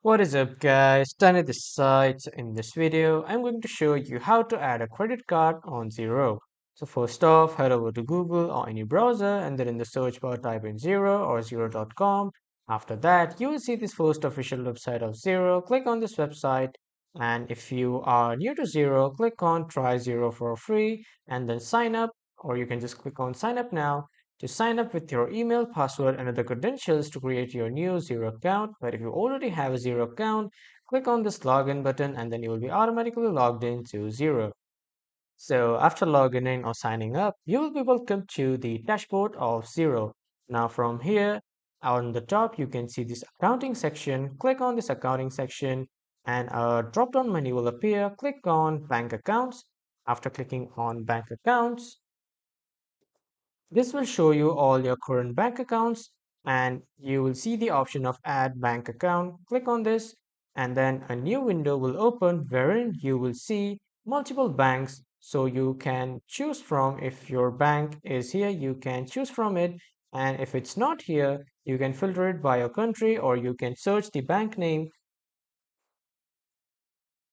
What is up guys, Tanya this side. So in this video, I'm going to show you how to add a credit card on Xero. So first off, head over to Google or any browser and then in the search bar type in Xero or Xero.com. After that, you will see this first official website of Xero. Click on this website and if you are new to Xero, click on try Xero for free and then sign up, or you can just click on sign up now to sign up with your email, password, and other credentials to create your new Xero account. But if you already have a Xero account, click on this login button and then you will be automatically logged into Xero. So after logging in or signing up, you will be welcome to the dashboard of Xero. Now from here, on the top, you can see this accounting section. Click on this accounting section and a drop-down menu will appear. Click on bank accounts. After clicking on bank accounts, this will show you all your current bank accounts and you will see the option of add bank account. Click on this and then a new window will open wherein you will see multiple banks. So you can choose from, if your bank is here, you can choose from it. And if it's not here, you can filter it by your country or you can search the bank name.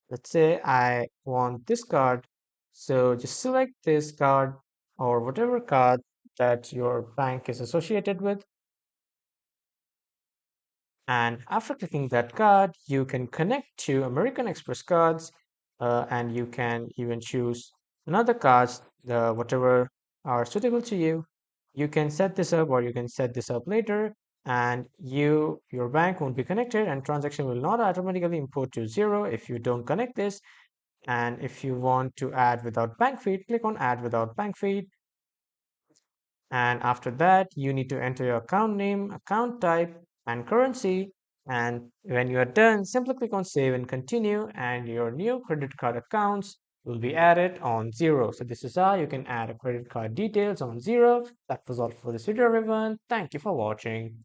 Let's say I want this card. So just select this card or whatever card that your bank is associated with. And after clicking that card, you can connect to American Express cards and you can even choose another cards, whatever are suitable to you. You can set this up or you can set this up later and your bank won't be connected and transaction will not automatically import to Xero if you don't connect this. And if you want to add without bank feed, click on add without bank feed. And after that, you need to enter your account name, account type, and currency. And when you are done, simply click on save and continue, and your new credit card accounts will be added on Xero. So this is how you can add a credit card details on Xero. That was all for this video, everyone. Thank you for watching.